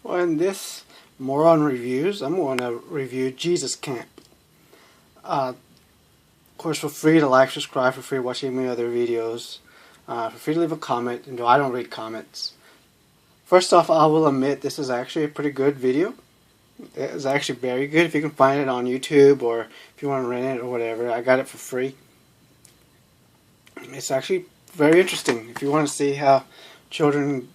Well, in this Moron Reviews, I'm going to review Jesus Camp. Of course, feel free to like, subscribe, feel free to watch any of my other videos. Feel free to leave a comment, and I don't read comments. First off, I will admit this is actually a pretty good video. It is actually very good if you can find it on YouTube or if you want to rent it or whatever. I got it for free. It's actually very interesting if you want to see how children,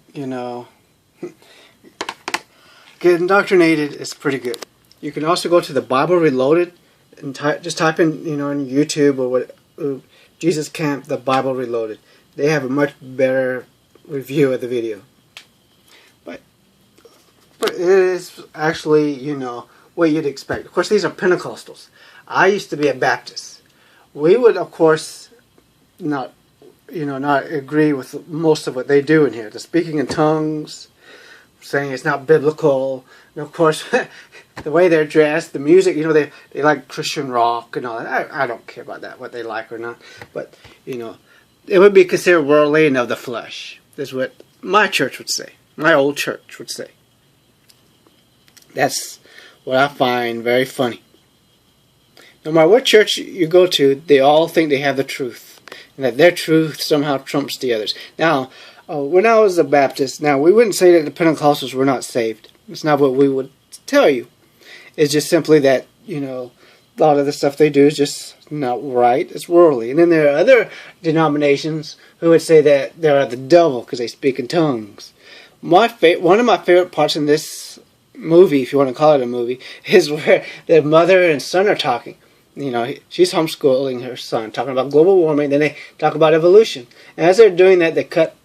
get indoctrinated. It's pretty good. You can also go to the Bible Reloaded and just type in, in YouTube or what, Jesus Camp, the Bible Reloaded. They have a much better review of the video. But it is actually, what you'd expect. Of course, these are Pentecostals. I used to be a Baptist. We would, of course, not agree with most of what they do in here. The speaking in tongues, saying it's not biblical. And of course, the way they're dressed, the music, they like Christian rock and all that. I don't care about that, what they like or not. But, it would be considered worldly and of the flesh. That's what my church would say. My old church would say. That's what I find very funny. No matter what church you go to, they all think they have the truth. And that their truth somehow trumps the others. Now, when I was a Baptist, now we wouldn't say that the Pentecostals were not saved. It's not what we would tell you. It's just simply that, a lot of the stuff they do is just not right. It's worldly. And then there are other denominations who would say that they're the devil because they speak in tongues. One of my favorite parts in this movie, if you want to call it a movie, is where the mother and son are talking. She's homeschooling her son, talking about global warming. Then they talk about evolution. And as they're doing that, they cut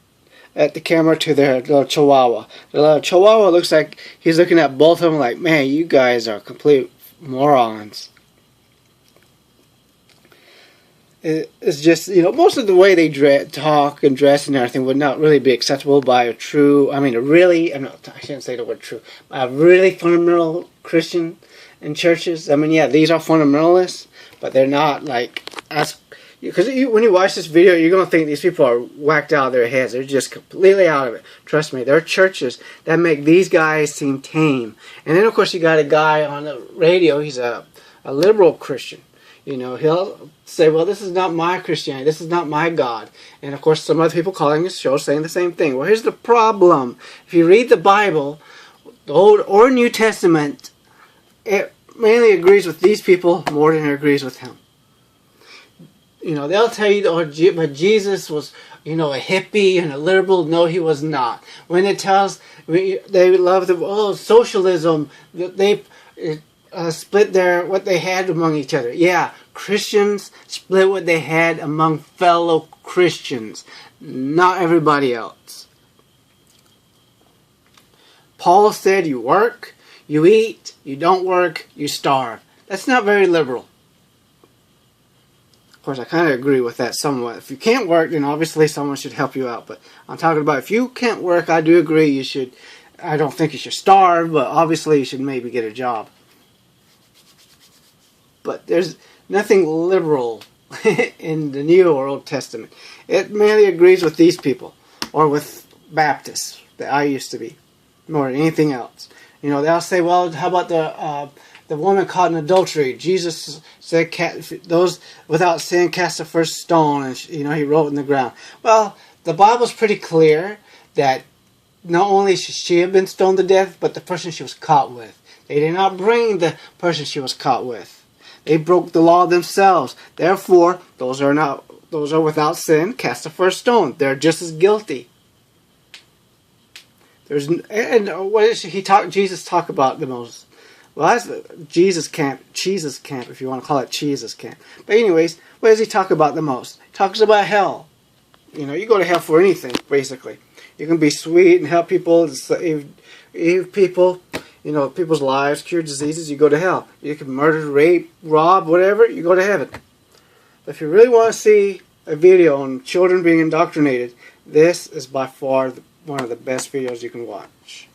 at the camera to their little chihuahua. The little chihuahua looks like he's looking at both of them like, man, you guys are complete morons. It's just, most of the way they talk and dress and everything would not really be acceptable by a I shouldn't say the word true, a really fundamental Christian in churches. Yeah, these are fundamentalists, but they're not because when you watch this video, you're going to think these people are whacked out of their heads. They're just completely out of it. Trust me, there are churches that make these guys seem tame. And then, of course, you got a guy on the radio. He's a liberal Christian. He'll say, well, this is not my Christianity. This is not my God. And, of course, some other people calling his show saying the same thing. Well, here's the problem. If you read the Bible, the Old or New Testament, it mainly agrees with these people more than it agrees with him. They'll tell you, but Jesus was, a hippie and a liberal. No, he was not. When it tells, they love socialism, they split what they had among each other. Yeah, Christians split what they had among fellow Christians, not everybody else. Paul said, you work, you eat, you don't work, you starve. That's not very liberal. Of course, I kind of agree with that somewhat. If you can't work, then obviously someone should help you out. But I'm talking about if you can't work, I do agree I don't think you should starve, but obviously you should maybe get a job. But there's nothing liberal in the New or Old Testament. It mainly agrees with these people, or with Baptists that I used to be, more than anything else. They'll say, well, how about the woman caught in adultery? Jesus said, those without sin cast the first stone, and he wrote in the ground. Well, the Bible's pretty clear that not only should she have been stoned to death, but the person she was caught with. They did not bring the person she was caught with. They broke the law themselves. Therefore, those are without sin, cast the first stone. They're just as guilty. What does Jesus talk about the most? Well, that's Jesus Camp, if you want to call it Cheesus Camp. But anyways, what does he talk about the most? He talks about hell. You go to hell for anything, basically. You can be sweet and help people, save people. People's lives, cure diseases, you go to hell. You can murder, rape, rob, whatever, you go to heaven. But if you really want to see a video on children being indoctrinated, this is by far one of the best videos you can watch.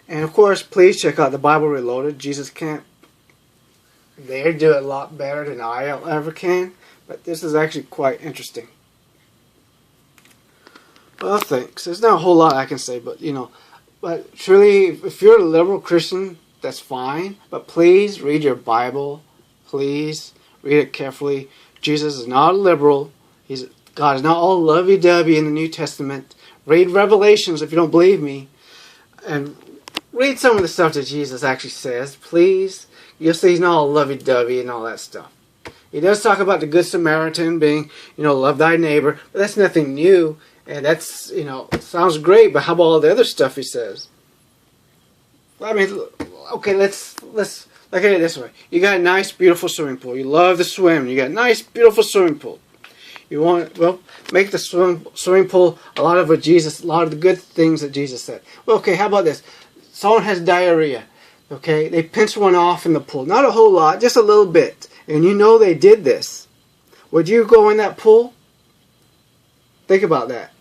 And of course, please check out the Bible Reloaded, Jesus Camp. They do it a lot better than I ever can, but this is actually quite interesting. Well, thanks. There's not a whole lot I can say, but, But truly, if you're a liberal Christian, that's fine. But please read your Bible. Please read it carefully. Jesus is not a liberal. God is not all lovey-dovey in the New Testament. Read Revelations if you don't believe me. And read some of the stuff that Jesus actually says, please. You'll see he's not all lovey-dovey and all that stuff. He does talk about the Good Samaritan being, love thy neighbor. But that's nothing new. And that's, sounds great. But how about all the other stuff he says? I mean, okay, let's look at it this way. You got a nice, beautiful swimming pool. You love to swim. You got a nice, beautiful swimming pool. You want, make the swimming pool a lot of the good things that Jesus said. Well, okay, how about this? Someone has diarrhea. Okay, they pinch one off in the pool. Not a whole lot, just a little bit. And they did this. Would you go in that pool? Think about that.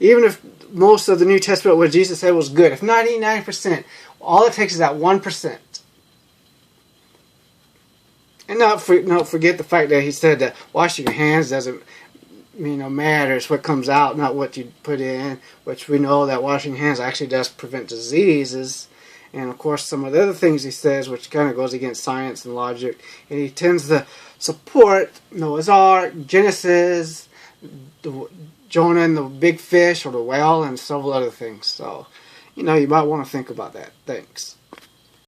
Even if most of the New Testament, what Jesus said was good, if 99%, all it takes is that 1%. And not forget the fact that he said that washing your hands doesn't, matter. It's what comes out, not what you put in. Which we know that washing hands actually does prevent diseases. And of course, some of the other things he says, which kind of goes against science and logic. And he tends to support Noah's Ark, Genesis, Jonah and the big fish or the whale, and several other things. So, you might want to think about that. Thanks.